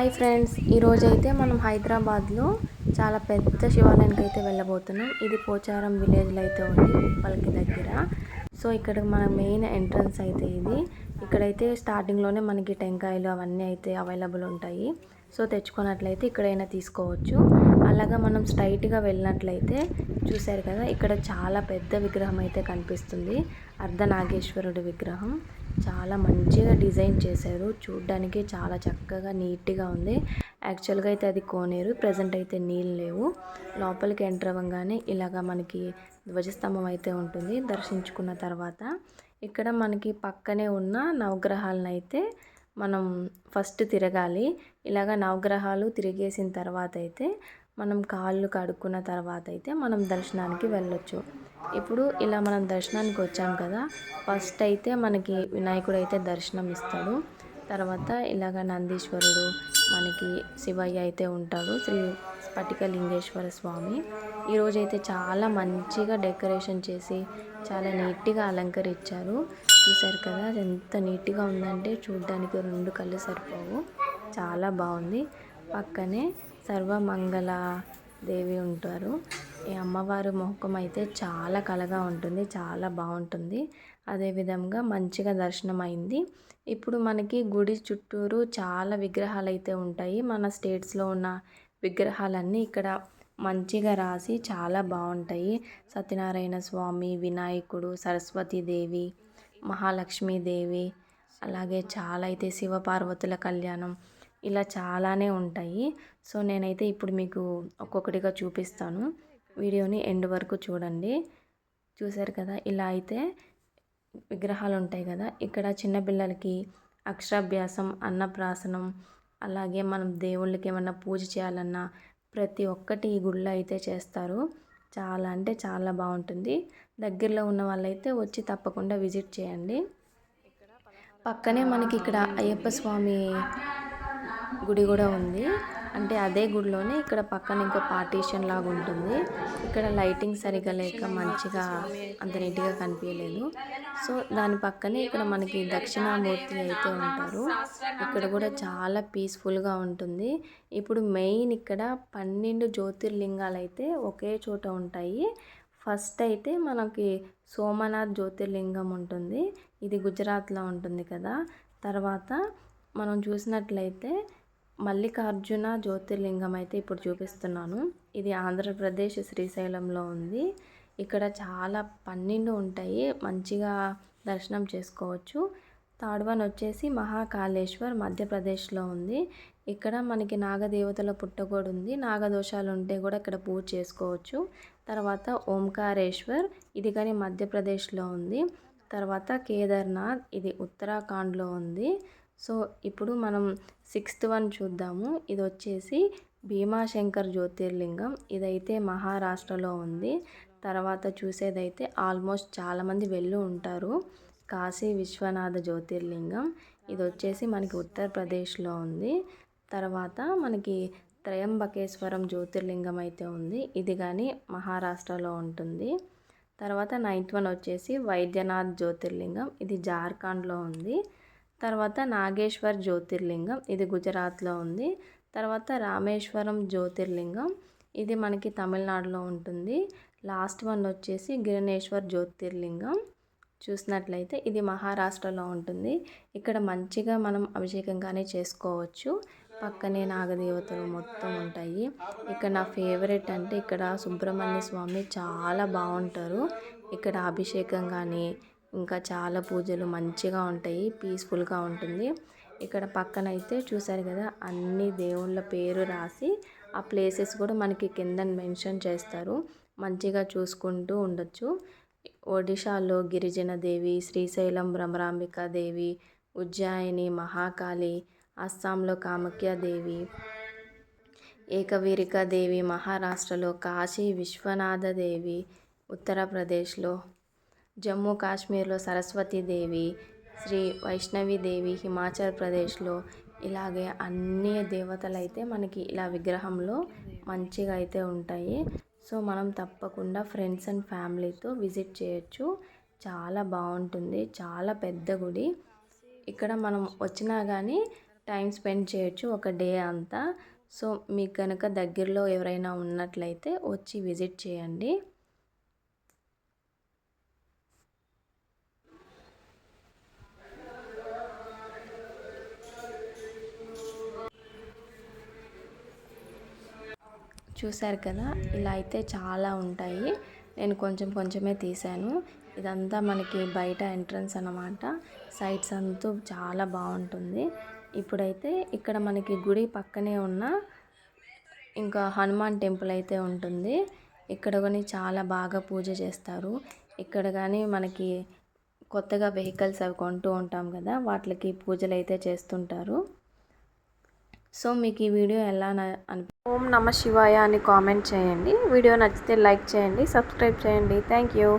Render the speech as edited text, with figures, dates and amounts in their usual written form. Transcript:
Hi friends, ఈరోజైతే మనం హైదరాబాద్లో చాలా పెద్ద శివాలయానికి అయితే వెళ్ళబోతున్నాం. ఇది పోచారం విలేజ్లో అయితే ఉంది, ఉప్పల్కి దగ్గర. సో ఇక్కడ మన మెయిన్ ఎంట్రన్స్ అయితే ఇది. ఇక్కడైతే స్టార్టింగ్లోనే మనకి టెంకాయలు అవన్నీ అయితే అవైలబుల్ ఉంటాయి. సో తెచ్చుకున్నట్లయితే ఇక్కడైనా తీసుకోవచ్చు. అలాగా మనం స్ట్రైట్గా వెళ్ళినట్లయితే చూశారు కదా, ఇక్కడ చాలా పెద్ద విగ్రహం అయితే కనిపిస్తుంది. అర్ధనాగేశ్వరుడి విగ్రహం చాలా మంచిగా డిజైన్ చేశారు. చూడ్డానికి చాలా చక్కగా నీట్గా ఉంది. యాక్చువల్గా అయితే అది కోనేరు, ప్రజెంట్ అయితే నీళ్ళు లేవు. లోపలికి ఎంటర్ అవ్వగానే ఇలాగా మనకి ధ్వజస్తంభం అయితే ఉంటుంది. దర్శించుకున్న తర్వాత ఇక్కడ మనకి పక్కనే ఉన్న నవగ్రహాలను అయితే మనం ఫస్ట్ తిరగాలి. ఇలాగ నవగ్రహాలు తిరిగేసిన తర్వాత అయితే మనం కాళ్ళు కడుక్కున్న తర్వాత అయితే మనం దర్శనానికి వెళ్ళొచ్చు. ఇప్పుడు ఇలా మనం దర్శనానికి వచ్చాం కదా, ఫస్ట్ అయితే మనకి వినాయకుడు అయితే దర్శనం ఇస్తాడు. తర్వాత ఇలాగ నందీశ్వరుడు, మనకి శివయ్య అయితే ఉంటాడు, శ్రీ స్ఫటికలింగేశ్వర స్వామి. ఈరోజైతే చాలా మంచిగా డెకరేషన్ చేసి చాలా నీట్గా అలంకరించారు. చూసారు కదా, ఎంత నీట్గా ఉందంటే చూడ్డానికి రెండు కళ్ళు సరిపోవు. చాలా బాగుంది. పక్కనే సర్వమంగళ దేవి ఉంటారు. ఈ అమ్మవారి ముఖం అయితే చాలా కళగా ఉంటుంది, చాలా బాగుంటుంది. అదేవిధంగా మంచిగా దర్శనం అయింది. ఇప్పుడు మనకి గుడి చుట్టూరు చాలా విగ్రహాలు అయితే ఉంటాయి. మన స్టేట్స్లో ఉన్న విగ్రహాలన్నీ ఇక్కడ మంచిగా రాసి చాలా బాగుంటాయి. సత్యనారాయణ స్వామి, వినాయకుడు, సరస్వతీదేవి, మహాలక్ష్మీదేవి, అలాగే చాలా అయితే శివపార్వతుల కళ్యాణం, ఇలా చాలానే ఉంటాయి. సో నేనైతే ఇప్పుడు మీకు ఒక్కొక్కటిగా చూపిస్తాను. వీడియోని ఎండ్ వరకు చూడండి. చూసారు కదా, ఇలా అయితే విగ్రహాలు ఉంటాయి కదా. ఇక్కడ చిన్నపిల్లలకి అక్షరాభ్యాసం, అన్నప్రాసనం, అలాగే మనం దేవుళ్ళకి ఏమన్నా పూజ చేయాలన్నా ప్రతి ఒక్కటి ఈ గుడిలో అయితే చేస్తారు. చాలా అంటే చాలా బాగుంటుంది. దగ్గరలో ఉన్న వాళ్ళైతే వచ్చి తప్పకుండా విజిట్ చేయండి. పక్కనే మనకి ఇక్కడ అయ్యప్ప స్వామి గుడి కూడా ఉంది. అంటే అదే గుడిలోనే ఇక్కడ పక్కన ఇంకో పార్టీషన్ లాగా ఉంటుంది. ఇక్కడ లైటింగ్ సరిగా లేక మంచిగా అంత నీట్గా కనిపించలేదు. సో దాని పక్కనే ఇక్కడ మనకి దక్షిణామూర్తి అయితే ఉంటారు. ఇక్కడ కూడా చాలా పీస్ఫుల్గా ఉంటుంది. ఇప్పుడు మెయిన్ ఇక్కడ 12 జ్యోతిర్లింగాలు అయితే ఒకే చోట ఉంటాయి. ఫస్ట్ అయితే మనకి సోమనాథ్ జ్యోతిర్లింగం ఉంటుంది. ఇది గుజరాత్లో ఉంటుంది కదా. తర్వాత మనం చూసినట్లయితే మల్లికార్జున జ్యోతిర్లింగం అయితే ఇప్పుడు చూపిస్తున్నాను. ఇది ఆంధ్రప్రదేశ్ శ్రీశైలంలో ఉంది. ఇక్కడ చాలా 12 ఉంటాయి, మంచిగా దర్శనం చేసుకోవచ్చు. థర్డ్ వన్ వచ్చేసి మహాకాళేశ్వర్, మధ్యప్రదేశ్లో ఉంది. ఇక్కడ మనకి నాగదేవతల పుట్టగోడు ఉంది. నాగదోషాలు ఉంటే కూడా ఇక్కడ పూజ చేసుకోవచ్చు. తర్వాత ఓంకారేశ్వర్, ఇది కానీ మధ్యప్రదేశ్లో ఉంది. తర్వాత కేదార్నాథ్, ఇది ఉత్తరాఖండ్లో ఉంది. సో ఇప్పుడు మనం 6th వన్ చూద్దాము. ఇది వచ్చేసి భీమాశంకర్ జ్యోతిర్లింగం, ఇదైతే మహారాష్ట్రలో ఉంది. తర్వాత చూసేదైతే ఆల్మోస్ట్ చాలామంది వెళ్ళి ఉంటారు, కాశీ విశ్వనాథ జ్యోతిర్లింగం, ఇది వచ్చేసి మనకి ఉత్తరప్రదేశ్లో ఉంది. తర్వాత మనకి త్రయంబకేశ్వరం జ్యోతిర్లింగం అయితే ఉంది, ఇది కానీ మహారాష్ట్రలో ఉంటుంది. తర్వాత 9th వన్ వచ్చేసి వైద్యనాథ్ జ్యోతిర్లింగం, ఇది జార్ఖండ్లో ఉంది. తర్వాత నాగేశ్వర్ జ్యోతిర్లింగం, ఇది గుజరాత్లో ఉంది. తర్వాత రామేశ్వరం జ్యోతిర్లింగం, ఇది మనకి తమిళనాడులో ఉంటుంది. లాస్ట్ వన్ వచ్చేసి గిరణేశ్వర్ జ్యోతిర్లింగం, చూసినట్లయితే ఇది మహారాష్ట్రలో ఉంటుంది. ఇక్కడ మంచిగా మనం అభిషేకం కానీ చేసుకోవచ్చు. పక్కనే నాగదేవతలు మొత్తం ఉంటాయి. ఇక్కడ నా ఫేవరెట్ అంటే ఇక్కడ సుబ్రహ్మణ్య స్వామి చాలా బాగుంటారు. ఇక్కడ అభిషేకం కానీ ఇంకా చాలా పూజలు మంచిగా ఉంటాయి, పీస్ఫుల్గా ఉంటుంది. ఇక్కడ పక్కన అయితే చూసారు కదా, అన్ని దేవుళ్ళ పేరు రాసి ఆ ప్లేసెస్ కూడా మనకి కింద మెన్షన్ చేస్తారు. మంచిగా చూసుకుంటూ ఉండొచ్చు. ఒడిశాలో గిరిజన దేవి, శ్రీశైలం భ్రమరాంబిక దేవి, ఉజ్జాయిని మహాకాళి, అస్సాంలో కామాఖ్యాదేవి, ఏకవీరిక దేవి, మహారాష్ట్రలో కాశీ విశ్వనాథ దేవి, ఉత్తరప్రదేశ్లో, జమ్మూ కాశ్మీర్లో సరస్వతీదేవి, శ్రీ వైష్ణవీదేవి హిమాచల్ ప్రదేశ్లో, ఇలాగే అన్ని దేవతలు అయితే మనకి ఇలా విగ్రహంలో మంచిగా అయితే ఉంటాయి. సో మనం తప్పకుండా ఫ్రెండ్స్ అండ్ ఫ్యామిలీతో విజిట్ చేయొచ్చు. చాలా బాగుంటుంది, చాలా పెద్ద గుడి. ఇక్కడ మనం వచ్చినా కానీ టైం స్పెండ్ చేయొచ్చు ఒక డే అంతా. సో మీకు కనుక దగ్గరలో ఎవరైనా ఉన్నట్లయితే వచ్చి విజిట్ చేయండి. చూశారు కదా, ఇలా అయితే చాలా ఉంటాయి. నేను కొంచెం కొంచెమే తీసాను. ఇదంతా మనకి బయట ఎంట్రన్స్ అన్నమాట. సైడ్స్ అంతా చాలా బాగుంటుంది. ఇప్పుడైతే ఇక్కడ మనకి గుడి పక్కనే ఉన్న ఇంకా హనుమాన్ టెంపుల్ అయితే ఉంటుంది. ఇక్కడ కానీ చాలా బాగా పూజ చేస్తారు. ఇక్కడ కానీ మనకి కొత్తగా వెహికల్స్ అవి కొంటూ ఉంటాం కదా, వాటికి పూజలు అయితే చేస్తుంటారు. సో మీకు ఈ వీడియో ఎలా ఓం నమ శివాయ అని కామెంట్ చేయండి. వీడియో నచ్చితే లైక్ చేయండి, సబ్స్క్రైబ్ చేయండి. Thank you.